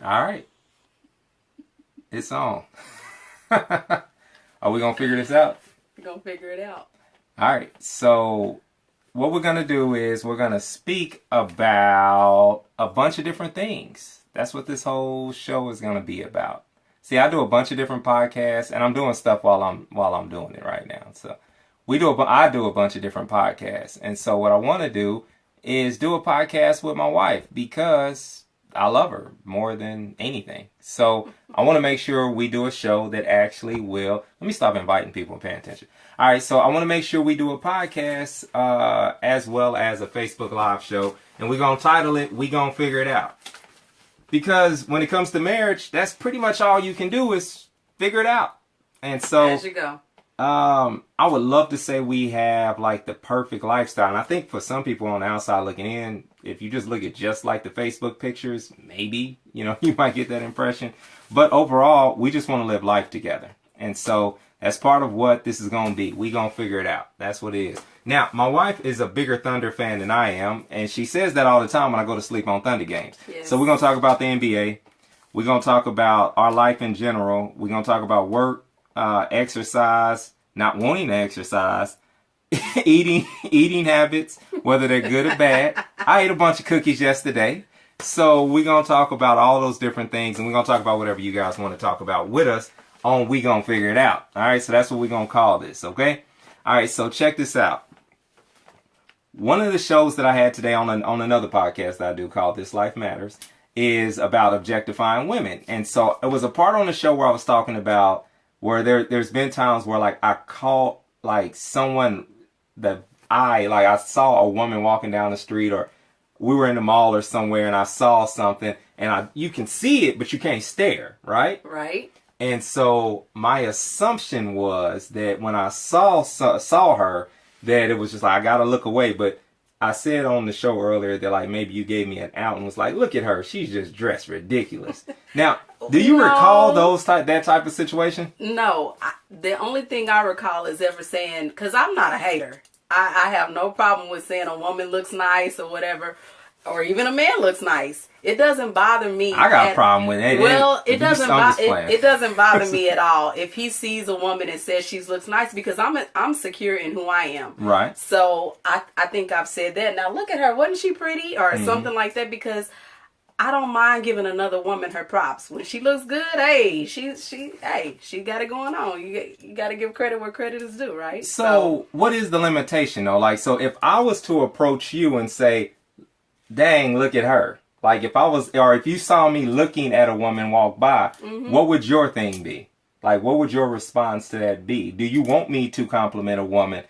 All right. It's on. Are we going to figure this out? We're going to figure it out. All right. So what we're going to do is we're going to speak about a bunch of different things. That's what this whole show is going to be about. See, I do a bunch of different podcasts, and I'm doing stuff while I'm doing it right now. So I do a bunch of different podcasts. And so what I want to do is do a podcast with my wife because I love her more than anything. So I want to make sure we do a show that actually will. Let me stop inviting people and paying attention. All right, so I want to make sure we do a podcast as well as a Facebook Live show. And we're going to title it, We Gonna Figure It Out. Because when it comes to marriage, that's pretty much all you can do is figure it out. And so as you go. I would love to say we have like the perfect lifestyle. And I think for some people on the outside looking in, if you just look at just like the Facebook pictures, maybe, you might get that impression. But overall, we just want to live life together. And so that's part of what this is going to be. We going to figure it out. That's what it is. Now, my wife is a bigger Thunder fan than I am. And she says that all the time when I go to sleep on Thunder games. Yes. So we're going to talk about the NBA. We're going to talk about our life in general. We're going to talk about work, exercise, not wanting to exercise, eating habits, whether they're good or bad. I ate a bunch of cookies yesterday. So we're going to talk about all those different things, and we're going to talk about whatever you guys want to talk about with us on We Gonna Figure It Out. All right, so that's what we're going to call this, okay? All right, so check this out. One of the shows that I had today on another podcast that I do called This Life Matters is about objectifying women. And so it was a part on the show where I was talking about where there's been times where like I caught like someone that I saw a woman walking down the street, or we were in the mall or somewhere and I saw something and you can see it, but you can't stare, right? Right. And so my assumption was that when I saw her, that it was just like, I got to look away. But I said on the show earlier that like maybe you gave me an out and was like, look at her. She's just dressed ridiculous. Now, do you recall that type of situation? No. The only thing I recall is ever saying, because I'm not a hater. I have no problem with saying a woman looks nice or whatever, or even a man looks nice. It doesn't bother me. I got a problem with it. Well, it doesn't bother me at all if he sees a woman and says she looks nice, because I'm secure in who I am. Right. So I think I've said that. Now look at her. Wasn't she pretty or something like that? Because I don't mind giving another woman her props when she looks good. Hey, she got it going on. You got to give credit where credit is due, right? So what is the limitation though? Like, so if I was to approach you and say, "Dang, look at her," like if you saw me looking at a woman walk by, what would your thing be? Like, what would your response to that be? Do you want me to compliment a woman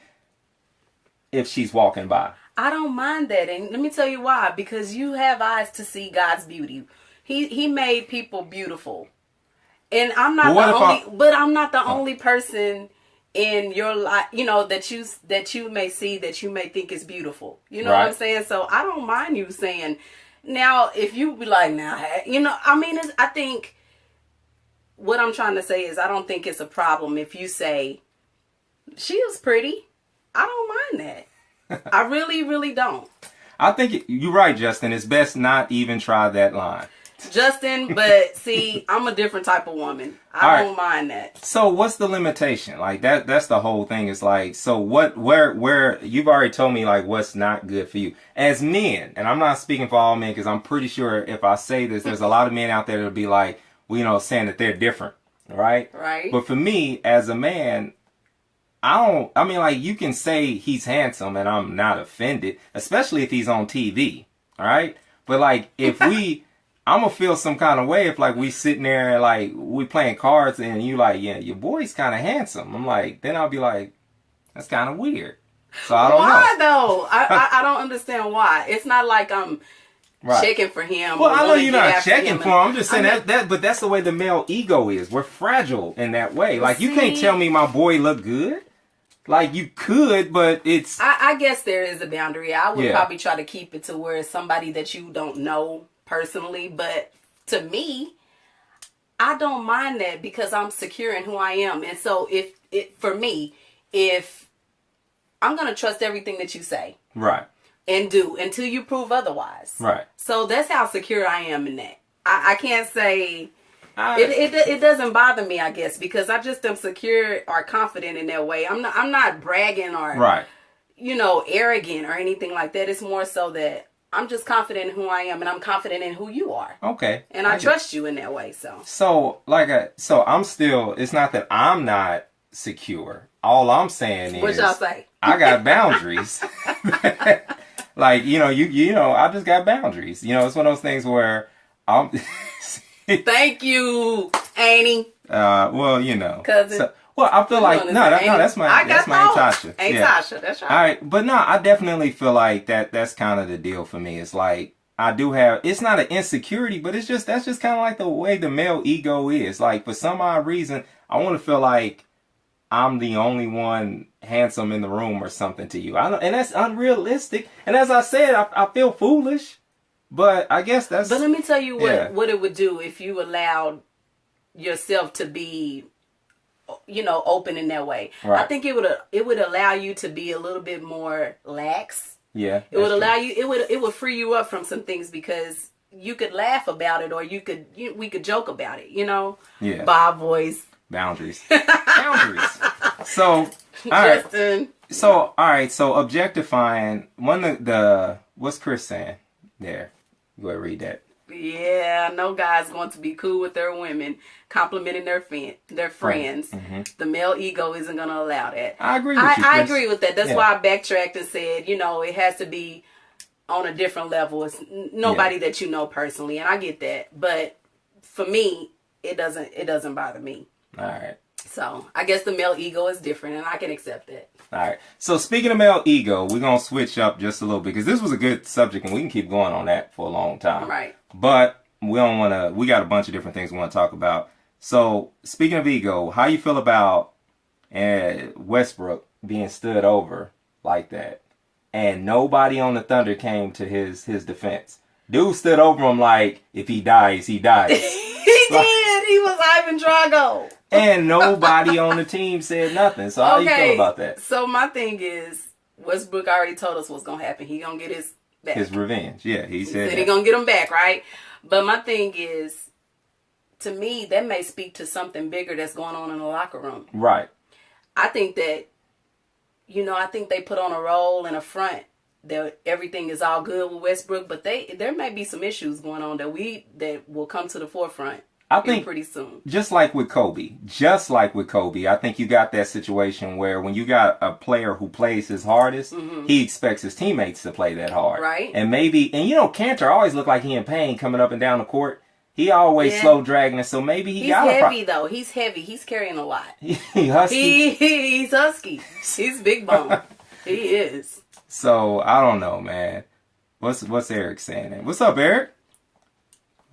if she's walking by? I don't mind that, and let me tell you why. Because you have eyes to see God's beauty. He made people beautiful, and I'm not I'm not the only person in your life, that you may see, that you may think is beautiful. You know what I'm saying? So I don't mind you saying. Now, if you be like, I think what I'm trying to say is I don't think it's a problem if you say she was pretty. I don't mind that. I really, really don't. I think you're right, Justin. It's best not even try that line. Justin, but see, I'm a different type of woman. I don't mind that. So what's the limitation? Like that's the whole thing. It's like, so where you've already told me like what's not good for you. As men, and I'm not speaking for all men because I'm pretty sure if I say this, there's a lot of men out there that'll be like, saying that they're different. Right? Right. But for me, as a man, you can say he's handsome and I'm not offended, especially if he's on TV. All right. But like, if I'm gonna feel some kind of way if like we sitting there and like we playing cards and you like, yeah, your boy's kind of handsome. I'm like, then I'll be like, that's kind of weird. So I don't know. Why though? I don't understand why. It's not like I'm checking for him. Well, I know you're not checking for him. I'm just saying but that's the way the male ego is. We're fragile in that way. Like, you can't tell me my boy look good. Like, you could, but it's... I guess there is a boundary. I would probably try to keep it to where it's somebody that you don't know personally. But to me, I don't mind that because I'm secure in who I am. And so if I'm going to trust everything that you say. Right. And do until you prove otherwise. Right. So that's how secure I am in that. I can't say it doesn't bother me, I guess, because I just am secure or confident in that way. I'm not bragging or right, arrogant or anything like that. It's more so that I'm just confident in who I am, and I'm confident in who you are. Okay, and I trust you in that way. So I'm still. It's not that I'm not secure. All I'm saying is, what y'all say? I got boundaries. Like, you know, I just got boundaries. You know, it's one of those things where I'm. Thank you, Annie. Well, you know, cousin. So, well, I feel like that's my Aunt Tasha. Aunt Tasha, that's right. All right, but no, I definitely feel like that's kind of the deal for me. It's like I do have. It's not an insecurity, but that's just kind of like the way the male ego is. Like for some odd reason, I want to feel like I'm the only one handsome in the room or something to you. And that's unrealistic. And as I said, I feel foolish, but I guess that's. But let me tell you what it would do if you allowed yourself to be, open in that way. Right. I think it would allow you to be a little bit more lax. Yeah. It would allow you. It would free you up from some things because you could laugh about it or we could joke about it. Yeah. Bob voice. Boundaries. Boundaries. So, Justin. So, all right. So, objectifying what's Chris saying there? Go ahead, read that. Yeah, no guy's going to be cool with their women complimenting their friends. Mm-hmm. The male ego isn't going to allow that. I agree with you, Chris. I agree with that. That's why I backtracked and said, it has to be on a different level. It's nobody that you know personally, and I get that. But for me, it doesn't bother me. All right. So I guess the male ego is different, and I can accept it. All right. So speaking of male ego, we're gonna switch up just a little bit because this was a good subject, and we can keep going on that for a long time. Right. But we don't want to. We got a bunch of different things we want to talk about. So speaking of ego, how you feel about Westbrook being stood over like that, and nobody on the Thunder came to his defense? Dude stood over him like, if he dies, he dies. He did. He was Ivan Drago. And nobody on the team said nothing. So how you feel about that? So my thing is, Westbrook already told us what's going to happen. He going to get his back. His revenge. Yeah, he said he going to get him back, right? But my thing is, to me, that may speak to something bigger that's going on in the locker room. Right. I think that, I think they put on a role in a front that everything is all good with Westbrook, but there may be some issues going on that will come to the forefront. I think pretty soon. Just like with Kobe, I think you got that situation where when you got a player who plays his hardest, mm-hmm. he expects his teammates to play that hard. Right. And Cantor always looked like he in pain coming up and down the court. He always slow dragging it, so maybe he's heavy though. He's heavy. He's carrying a lot. He husky. He's husky. He's big bone. He is. So I don't know, man. What's Eric saying? What's up, Eric?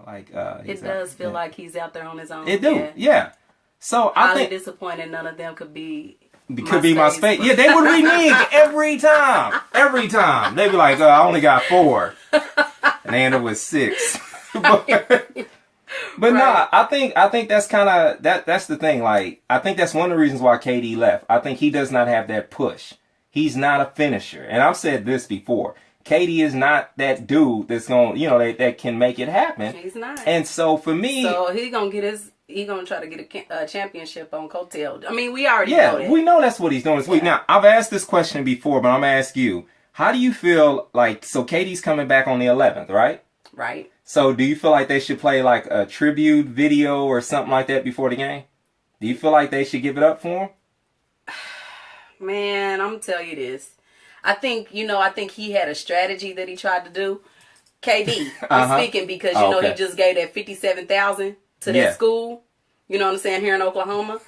Like it does feel like he's out there on his own. It do, yeah. So I think disappointed none of them could be my space. Yeah, they would renege every time. Every time they'd be like, I only got 4, and they end up with 6. but right. No, I think that's kind of that's the thing. Like I think that's one of the reasons why KD left. I think he does not have that push. He's not a finisher, and I've said this before. KD is not that dude that's going, that can make it happen. He's not. And so for me, he's gonna try to get a championship on coattail. I mean, we already know that. We know that's what he's doing. Yeah. Now, I've asked this question before, but I'm gonna ask you: how do you feel like? So KD's coming back on the 11th, right? Right. So do you feel like they should play like a tribute video or something like that before the game? Do you feel like they should give it up for him? Man, I'm gonna tell you this. I think he had a strategy that he tried to do. KD, I'm speaking because, he just gave that $57,000 to that school. You know what I'm saying? Here in Oklahoma.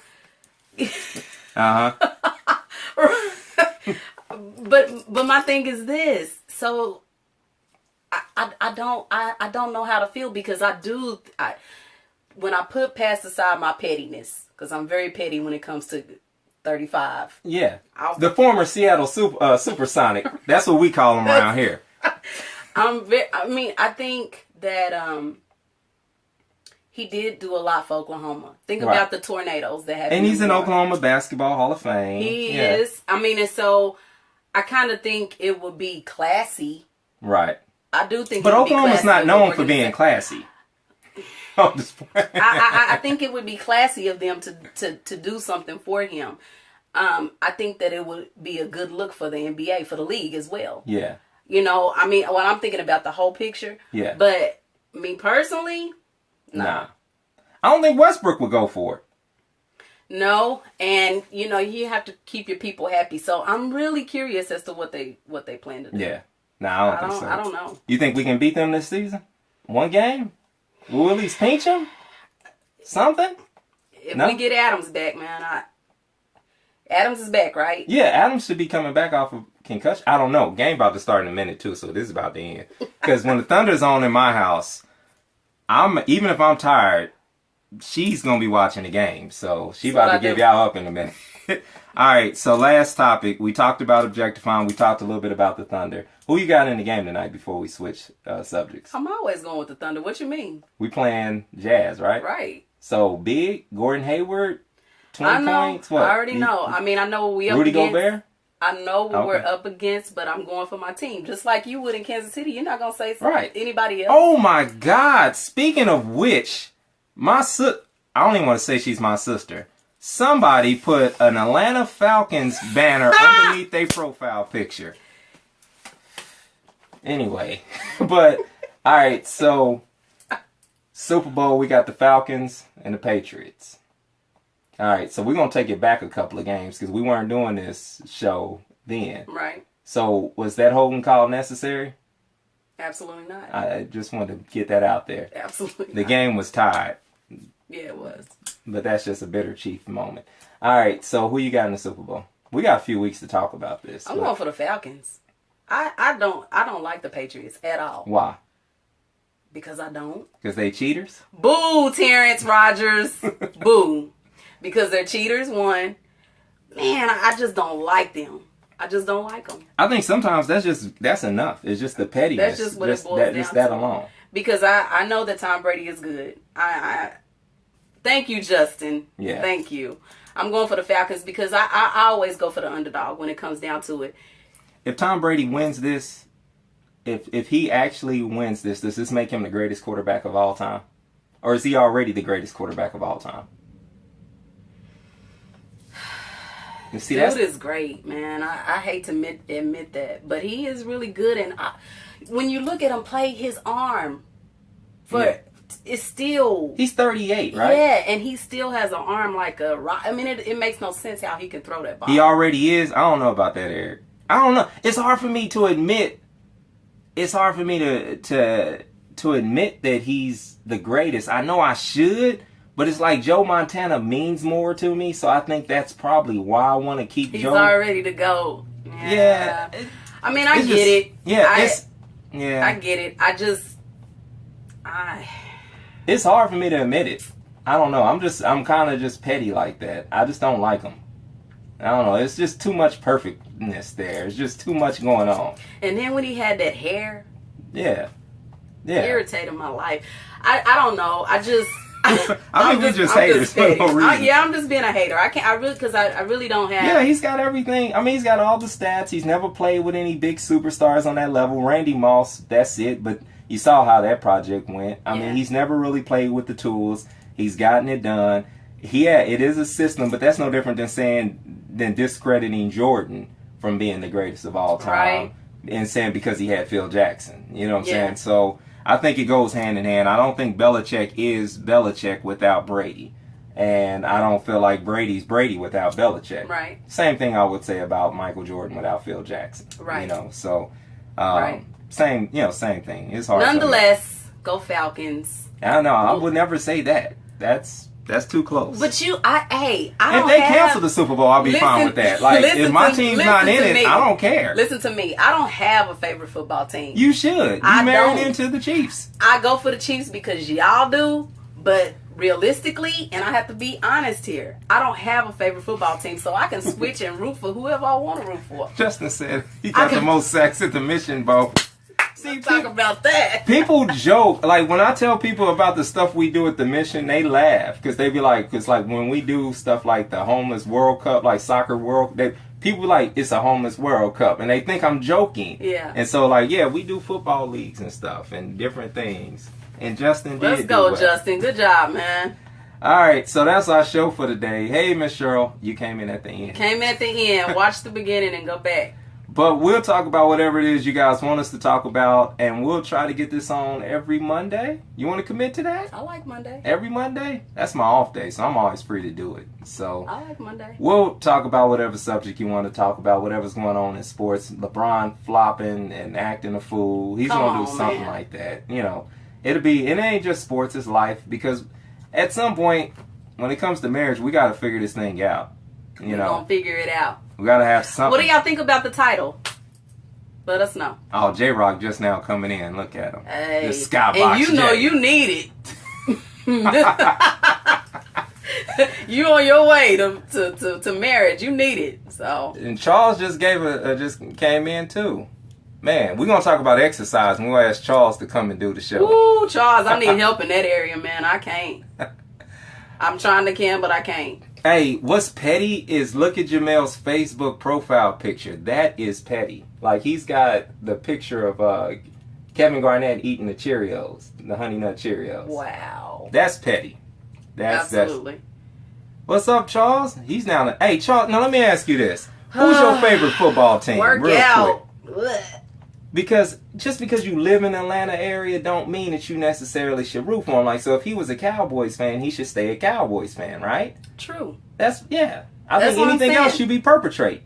But my thing is this. So I don't know how to feel because when I put past aside my pettiness, because I'm very petty when it comes to 35. Yeah. The former Seattle Supersonic. That's what we call him around here. I think that he did do a lot for Oklahoma. Think about the tornadoes that happened. And he's in Oklahoma Basketball Hall of Fame. He is. And so I kind of think it would be classy. Right. I do think but Oklahoma's not known for being classy. I'm just playing. I think it would be classy of them to do something for him. I think that it would be a good look for the NBA, for the league as well. Yeah. You know, I mean, when I'm thinking about the whole picture. Yeah. But me personally, nah. I don't think Westbrook would go for it. No, and you know, you have to keep your people happy. So I'm really curious as to what they plan to do. Yeah. Nah, I don't think so. I don't know. You think we can beat them this season? One game? We'll at least pinch them? Something? If we get Adams back, man, Adams is back, right? Yeah, Adams should be coming back off of concussion. I don't know. Game about to start in a minute too, so this is about to end. Because when the Thunder's on in my house, even if I'm tired, she's gonna be watching the game. So she about to give y'all up in a minute. All right. So last topic, we talked about objectifying. We talked a little bit about the Thunder. Who you got in the game tonight before we switch subjects? I'm always going with the Thunder. What you mean? We playing Jazz, right? Right. So big Gordon Hayward, 20 points. What? I already know. I mean, I know what we up Rudy against. Gobert? I know what we're up against, but I'm going for my team. Just like you would in Kansas City. You're not gonna say anybody else. Oh my God! Speaking of which, I don't even want to say she's my sister. Somebody put an Atlanta Falcons banner underneath their profile picture. Anyway, but all right, so Super Bowl, we got the Falcons and the Patriots. All right, so we're going to take it back a couple of games because we weren't doing this show then. Right. So was that holding call necessary? Absolutely not. I just wanted to get that out there. Absolutely The not. game was tied. Yeah, it was. But that's just a bitter Chief moment. All right, so who you got in the Super Bowl? We got a few weeks to talk about this. I'm going for the Falcons. I don't like the Patriots at all. Why? Because I don't. Because they cheaters? Boo, Terrence Rogers. Boo. Because they're cheaters, one. Man, I just don't like them. I just don't like them. I think sometimes that's enough. It's just the pettiness. That's just what it boils down to. Just that alone. Because I know that Tom Brady is good. I thank you, Justin. Yeah. Thank you. I'm going for the Falcons because I always go for the underdog when it comes down to it. If Tom Brady wins this, if he actually wins this, does this make him the greatest quarterback of all time? Or is he already the greatest quarterback of all time? See, dude is great, man. I hate to admit that, but he is really good. And when you look at him play, his arm, it's still... He's 38, right? Yeah, and he still has an arm like a rock. I mean, it makes no sense how he can throw that ball. He already is. I don't know about that, Eric. I don't know. It's hard for me to admit. It's hard for me to admit that he's the greatest. I know I should. But it's like Joe Montana means more to me, so I think that's probably why I want to keep Joe. He's all ready to go. Yeah. I mean, I get it. Yeah, I get it. It's hard for me to admit it. I don't know. I'm kind of just petty like that. I just don't like him. I don't know. It's just too much perfectness there. It's just too much going on. And then when he had that hair. Yeah. Irritated my life. I don't know. I think we're just haters for no reason. I'm just being a hater. I really don't have. Yeah, he's got everything. I mean, he's got all the stats. He's never played with any big superstars on that level. Randy Moss, that's it. But you saw how that project went. I mean, he's never really played with the tools. He's gotten it done. It is a system, but that's no different than discrediting Jordan from being the greatest of all time. Right. And saying because he had Phil Jackson. You know what I'm saying? So I think it goes hand in hand. I don't think Belichick is Belichick without Brady. And I don't feel like Brady's Brady without Belichick. Right. Same thing I would say about Michael Jordan without Phil Jackson. Right. You know, so right. Same thing. It's hard. Nonetheless, go Falcons. I don't know. I would never say that. That's too close. But I if don't they cancel the Super Bowl, I'll be fine with that. Like, if my team's not in it, I don't care. Listen to me. I don't have a favorite football team. You should. You married into the Chiefs. I go for the Chiefs because y'all do, but realistically, and I have to be honest here, I don't have a favorite football team, so I can switch and root for whoever I want to root for. Justin said he got the most sacks at the Mission Bowl. See, talk about that. People joke, like when I tell people about the stuff we do at the Mission, they laugh because they be like, because like when we do stuff like the Homeless World Cup, like soccer world, people like it's a Homeless World Cup, and they think I'm joking. Yeah. And so like, yeah, we do football leagues and stuff and different things. And Justin did. Let's go, Justin. Good job, man. All right, so that's our show for today. Hey, Miss Cheryl, you came in at the end. Came at the end. Watch the beginning and go back. But we'll talk about whatever it is you guys want us to talk about, and we'll try to get this on every Monday. You want to commit to that? I like Monday. Every Monday? That's my off day, so I'm always free to do it. So I like Monday. We'll talk about whatever subject you want to talk about, whatever's going on in sports. LeBron flopping and acting a fool. He's going to do something like that. You know, it ain't just sports, it's life. Because at some point, when it comes to marriage, we got to figure this thing out. We're going to figure it out. We got to have something. What do y'all think about the title? Let us know. Oh, J-Rock just now coming in. Look at him. Hey. The Skybox And you know you need it. You on your way to marriage. You need it. So. And Charles just just came in too. Man, we're going to talk about exercise, and we'll ask Charles to come and do the show. Ooh, Charles, I need help in that area, man. I can't. I'm trying to but I can't. Hey, what's petty is look at Jamel's Facebook profile picture. That is petty. Like, he's got the picture of Kevin Garnett eating the Cheerios, the Honey Nut Cheerios. Wow. That's petty. Absolutely. What's up, Charles? He's now. Hey, Charles, now let me ask you this. Who's your favorite football team? Work out. Quick. Because just because you live in the Atlanta area don't mean that you necessarily should root for him. Like, so if he was a Cowboys fan, he should stay a Cowboys fan, right? True. I think anything else should be perpetrate.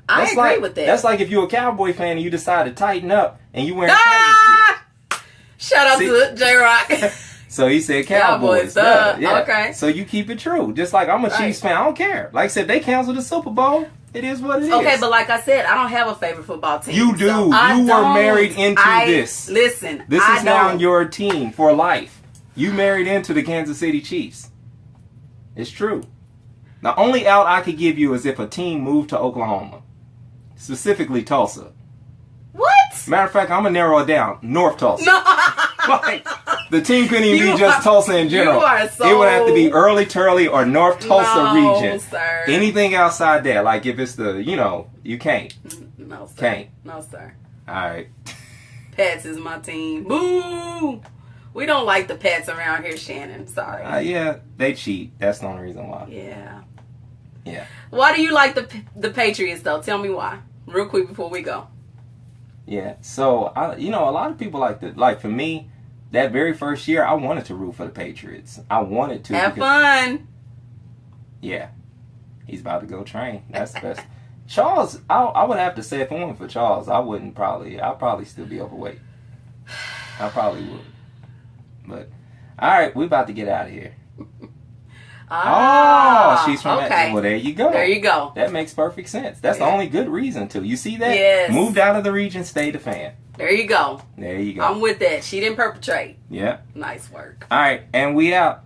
I agree with that. That's like if you're a Cowboy fan and you decide to tighten up and you wearing Titans gear. Shout out to J-Rock. So he said Cowboys. Yeah. Okay. So you keep it true. Just like I'm a Chiefs fan. I don't care. Like I said, they canceled the Super Bowl. It is what it is. Okay, but like I said, I don't have a favorite football team. You do. So you were married into this. Listen, this is now your team for life. You married into the Kansas City Chiefs. It's true. The only out I could give you is if a team moved to Oklahoma. Specifically Tulsa. What? Matter of fact, I'm going to narrow it down. North Tulsa. No. Like, the team couldn't even be just Tulsa in general. You are so... It would have to be Early Turley or North Tulsa region. Sir. Anything outside that, like if it's the, you can't. No, sir. Can't. No, sir. All right. Pats is my team. Boo! We don't like the Pats around here, Shannon. Sorry. Yeah, they cheat. That's the only reason why. Yeah. Yeah. Why do you like the Patriots, though? Tell me why. Real quick before we go. Yeah. So, a lot of people like for me, that very first year, I wanted to root for the Patriots. I wanted to. Have fun. Yeah. He's about to go train. That's the best. Charles, I would have to say if it weren't for Charles, I'd probably still be overweight. I probably would. But, all right, we're about to get out of here. She's from okay. Well, there you go. There you go. That makes perfect sense. That's the only good reason to. You see that? Yes. Moved out of the region, stayed a fan. There you go. There you go. I'm with that. She didn't perpetrate. Yeah. Nice work. All right, and we out.